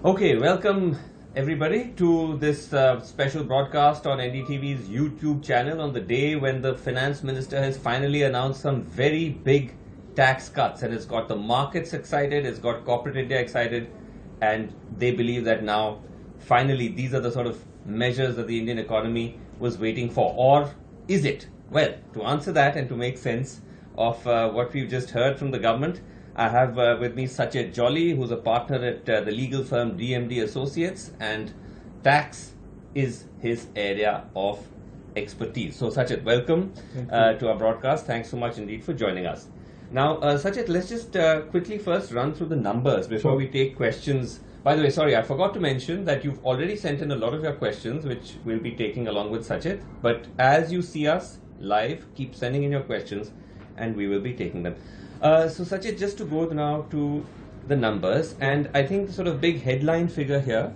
Okay, welcome everybody to this special broadcast on NDTV's YouTube channel on the day when the Finance Minister has finally announced some very big tax cuts, and it's got the markets excited, it's got corporate India excited, and they believe that now finally these are the sort of measures that the Indian economy was waiting for. Or is it? Well, to answer that and to make sense of what we've just heard from the government, I have with me Sachin Jolly, who's a partner at the legal firm DMD Associates, and tax is his area of expertise. So Sachin, welcome to our broadcast. Thanks so much indeed for joining us. Now, Sachin, let's just quickly first run through the numbers before we take questions. By the way, sorry, I forgot to mention that you've already sent in a lot of your questions, which we'll be taking along with Sachin. But as you see us live, keep sending in your questions and we will be taking them. So Sachin, just to go now to the numbers, and I think the sort of big headline figure here,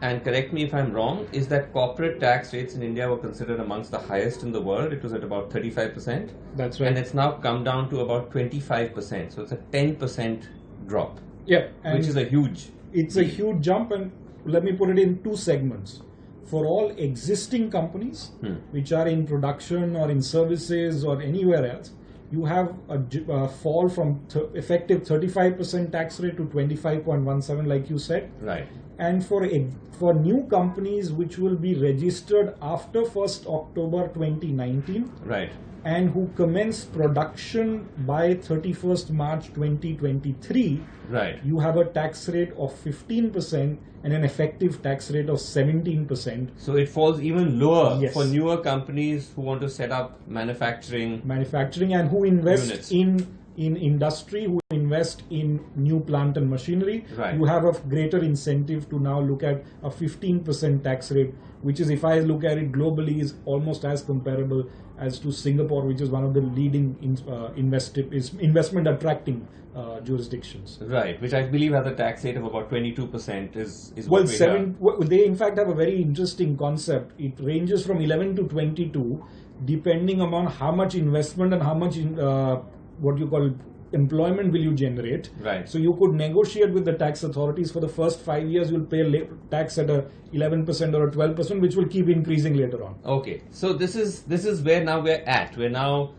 and correct me if I'm wrong, is that corporate tax rates in India were considered amongst the highest in the world. It was at about 35%. That's right. And it's now come down to about 25%. So it's a 10% drop. Yeah. Which is a huge... It's a huge jump, and let me put it in two segments. For all existing companies, which are in production or in services or anywhere else, you have a fall from effective 35% tax rate to 25.17, like you said. Right. And for new companies which will be registered after 1st October 2019, right, and who commence production by 31st March 2023, right, you have a tax rate of 15% and an effective tax rate of 17%. So it falls even lower Yes. for newer companies who want to set up manufacturing And who invest units. in industry, who invest in new plant and machinery. Right. You have a greater incentive to now look at a 15% tax rate, which is, if I look at it globally, is almost as comparable as to Singapore, which is one of the leading investment attracting jurisdictions. Right, which I believe has a tax rate of about 22% is Well, what we have. they in fact have a very interesting concept. It ranges from 11 to 22, depending upon how much investment and how much what you call employment will you generate. Right. So you could negotiate with the tax authorities for the first 5 years. You'll pay tax at a 11% or a 12%, which will keep increasing later on. Okay, so this is where now we're at. We're now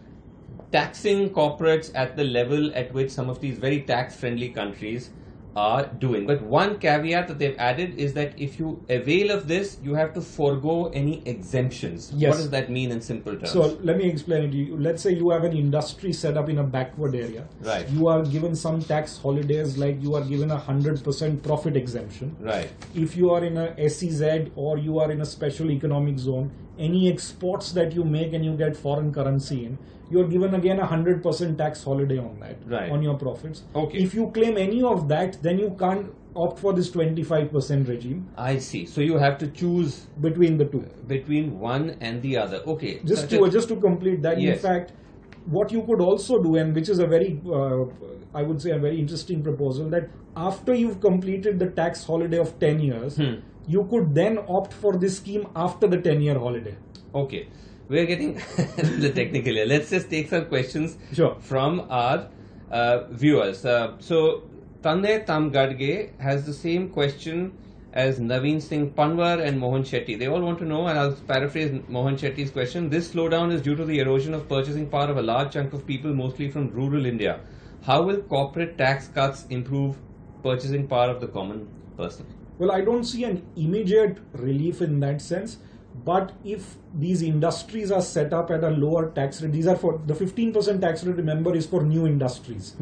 taxing corporates at the level at which some of these very tax-friendly countries are doing. But one caveat that they've added is that if you avail of this, you have to forego any exemptions. Yes. What does that mean in simple terms? So let me explain it to you. Let's say you have an industry set up in a backward area. Right. You are given some tax holidays, like you are given 100% profit exemption. Right. If you are in a SEZ or you are in a special economic zone, any exports that you make and you get foreign currency in, you're given again 100% tax holiday on that, right, on your profits. Okay. If you claim any of that, then you can't opt for this 25% regime. I see. So you have to choose between the two. Between one and the other. Okay. Just to complete that, yes, in fact, what you could also do, and which is a very, I would say a very interesting proposal, that after you've completed the tax holiday of 10 years, you could then opt for this scheme after the 10-year holiday. Okay. We're getting the technical here. Let's just take some questions from our viewers. So Tanne Tamgadge has the same question as Naveen Singh Panwar and Mohan Shetty. They all want to know, and I'll paraphrase Mohan Shetty's question. This slowdown is due to the erosion of purchasing power of a large chunk of people, mostly from rural India. How will corporate tax cuts improve purchasing power of the common person? Well, I don't see an immediate relief in that sense. But if these industries are set up at a lower tax rate, these are for the 15% tax rate, remember, is for new industries.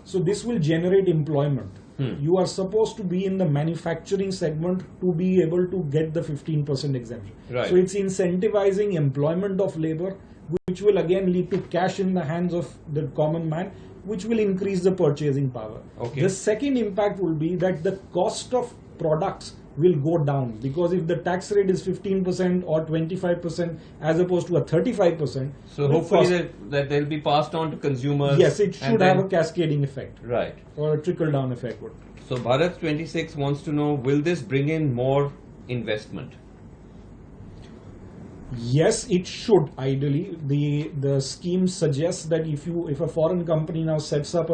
So this will generate employment. You are supposed to be in the manufacturing segment to be able to get the 15% exemption. Right. So it's incentivizing employment of labor, which will again lead to cash in the hands of the common man, which will increase the purchasing power. Okay. The second impact will be that the cost of products will go down, because if the tax rate is 15% or 25% as opposed to a 35%, so hopefully that they'll be passed on to consumers. Yes, it should have a cascading effect. Right. Or a trickle down effect. So Bharat 26 wants to know, will this bring in more investment? Yes, it should. Ideally, the scheme suggests that if a foreign company now sets up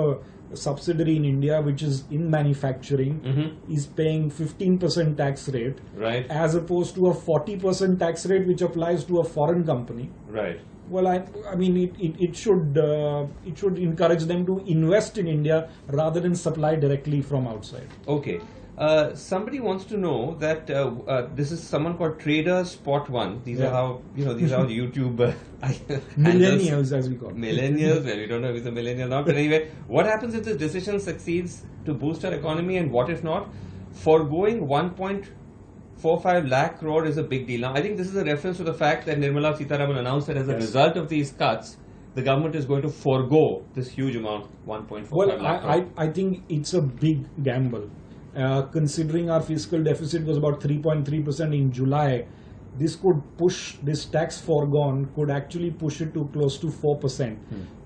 subsidiary in India which is in manufacturing is paying 15% tax rate, right, as opposed to a 40% tax rate which applies to a foreign company. Right. Well, I mean, it should encourage them to invest in India rather than supply directly from outside. Okay. Somebody wants to know that this is someone called Trader Spot One. These are how these are YouTube millennials, as we call it. Millennials. Well, we don't know if he's a millennial or not. But anyway, what happens if this decision succeeds to boost our economy, and what if not? Foregoing 1.45 lakh crore is a big deal. Now, I think this is a reference to the fact that Nirmala Sitharaman announced that as a result of these cuts, the government is going to forego this huge amount, 1.45 lakh crore. I think it's a big gamble. Considering our fiscal deficit was about 3.3% in July, this tax foregone could actually push it to close to 4%.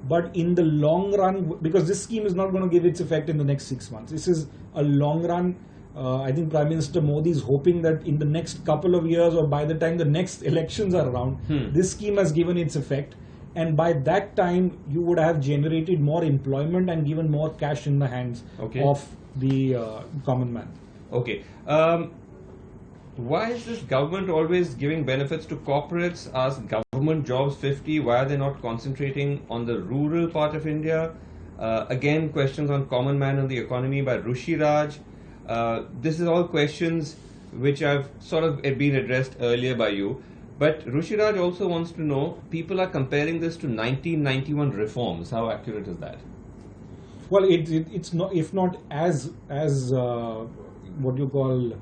But in the long run, because this scheme is not going to give its effect in the next 6 months, this is a long run. I think Prime Minister Modi is hoping that in the next couple of years, or by the time the next elections are around, this scheme has given its effect. And by that time, you would have generated more employment and given more cash in the hands of the common man. Okay. Why is this government always giving benefits to corporates? Ask government jobs 50. Why are they not concentrating on the rural part of India? Again, questions on common man and the economy by Rushi Raj. This is all questions which have sort of been addressed earlier by you. But Rushi Raj also wants to know, people are comparing this to 1991 reforms. How accurate is that? Well, it's not, if not as what you call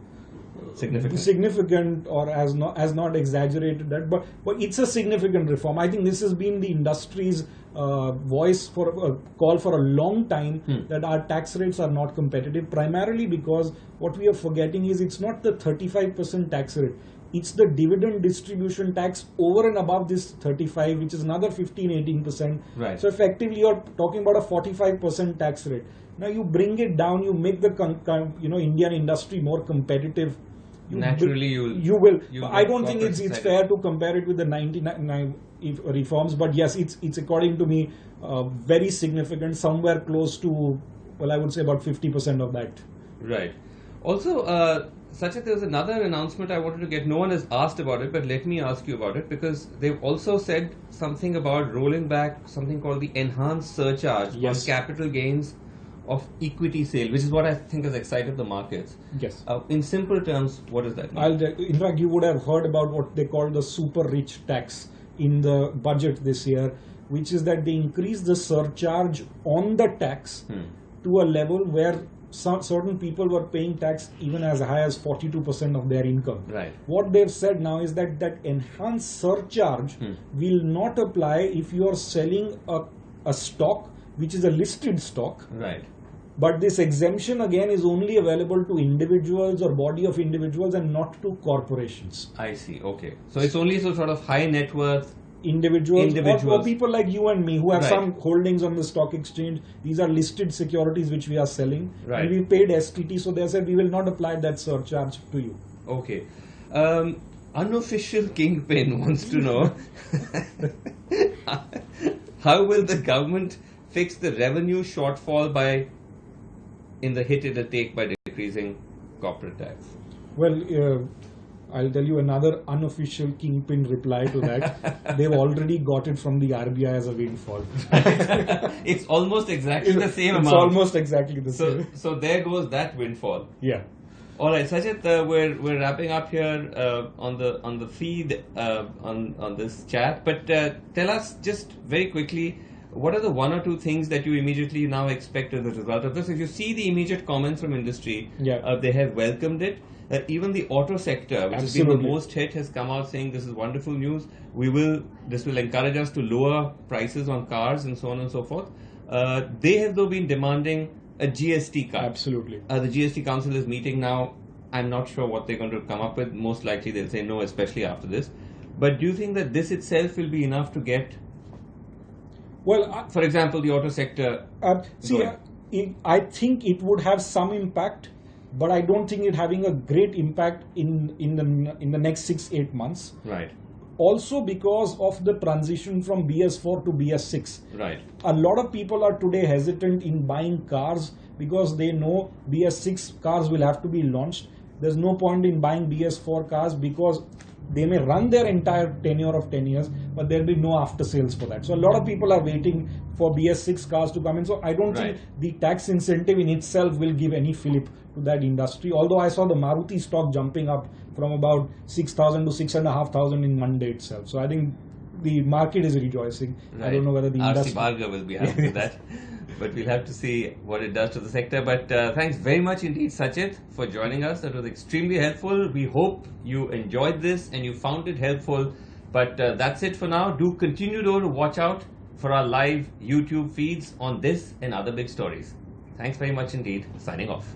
significant or as not exaggerated that, but it's a significant reform. I think this has been the industry's voice for a call for a long time that our tax rates are not competitive, primarily because what we are forgetting is it's not the 35% tax rate. It's the dividend distribution tax over and above this 35, which is another 15-18%. Right. So effectively, you're talking about a 45% tax rate. Now you bring it down, you make the Indian industry more competitive. Naturally, you will. I don't think it's fair to compare it with the 99 reforms, but yes, it's according to me very significant. Somewhere close to, well, I would say about 50% of that. Right. Also, Sachin, there was another announcement I wanted to get. No one has asked about it, but let me ask you about it, because they've also said something about rolling back something called the enhanced surcharge on capital gains of equity sale, which is what I think has excited the markets. Yes. In simple terms, what does that mean? In fact, you would have heard about what they call the super rich tax in the budget this year, which is that they increase the surcharge on the tax to a level where certain people were paying tax even as high as 42% of their income. Right. What they've said now is that enhanced surcharge will not apply if you are selling a stock which is a listed stock. Right. But this exemption again is only available to individuals or body of individuals and not to corporations. I see. Okay. So it's only sort of high net worth individuals. Or people like you and me who have some holdings on the stock exchange. These are listed securities which we are selling. Right. And we paid STT, so they said we will not apply that surcharge to you. Okay. Unofficial kingpin wants to know how will the government fix the revenue shortfall in the hit it'll take by decreasing corporate tax? Well, I'll tell you another unofficial kingpin reply to that. They've already got it from the RBI as a windfall. It's almost exactly the same amount. It's almost exactly the same. So there goes that windfall. Yeah. All right, Sachin, we're wrapping up here on the feed on this chat. But tell us just very quickly, what are the one or two things that you immediately now expect as a result of this? If you see the immediate comments from industry, they have welcomed it. Even the auto sector, which has been the most hit, has come out saying this is wonderful news. This will encourage us to lower prices on cars and so on and so forth. They have though been demanding a GST cut. Absolutely. The GST Council is meeting now. I'm not sure what they're going to come up with. Most likely they'll say no, especially after this. But do you think that this itself will be enough to get, for example, the auto sector? I think it would have some impact, but I don't think it having a great impact in the next 6-8 months. Right. also because of the transition from BS4 to BS6. Right. A lot of people are today hesitant in buying cars because they know BS6 cars will have to be launched. There's no point in buying BS4 cars because they may run their entire tenure of 10 years, but there'll be no after sales for that. So a lot of people are waiting for BS6 cars to come in. So I don't think the tax incentive in itself will give any fillip to that industry. Although I saw the Maruti stock jumping up from about 6,000 to 6,500 in Monday itself. So I think the market is rejoicing. Right. I don't know whether the industry... RC Bhargav will be happy with that. But we'll have to see what it does to the sector. But thanks very much indeed, Sachin, for joining us. That was extremely helpful. We hope you enjoyed this and you found it helpful. But that's it for now. Do continue to watch out for our live YouTube feeds on this and other big stories. Thanks very much indeed. Signing off.